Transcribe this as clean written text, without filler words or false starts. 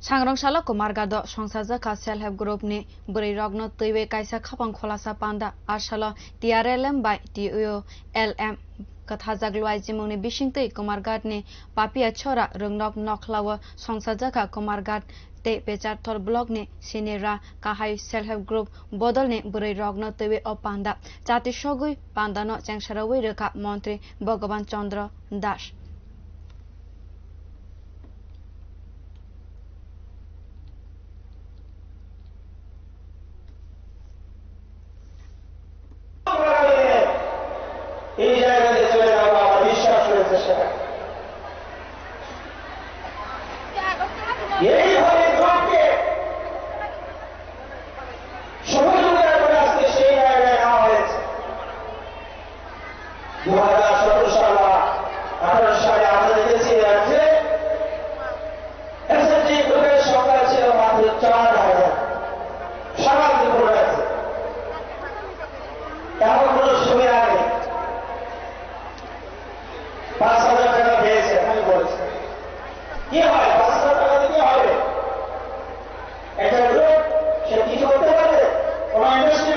सांग्रांशाला कुमारगाद संसारजाखा self help ग्रुपनि बोरै रग्न तैवे कायसा खापां खलासा पान्दा आरसाल TRLM बाय TULM कथाजागलुआय जिमुनि बिसिंतै कुमारगादनि पापिया छोरा रोंनक नखलाव संसारजाखा कुमारगाद ते बेचारथर ब्लकनि सिनेरा काहाय सेल्फ हेल्प ग्रुप बदलनि बोरै रग्न तैवे अ पान्दा जातिसगुइ पान्दानो चेंसारावै रोखा मन्त्री भगवान चन्द्र दास এই জায়গাতে চলে যাবো আমার বিশ্বাস রয়েছে সেটা এইভাবে গ্রামকে সহযোগিতা করে আজকে সেই জায়গায় নেওয়া হয়েছে 2017 সাল 18 সালে আমরা দেখেছি রাজ্যে এসএসজি গ্রুপের সংখ্যা ছিল মাত্র 4000 সারা ত্রিপুরা রাজ্যে এমন কোনো সুবিধা নেই 5,000 টাকা পেয়েছে আমি বলছি কি হয় 5,000 টাকা দিয়ে হবে একটা গ্রুপ সে কিছু করতে পারে কোনো ইন্ডাস্ট্রি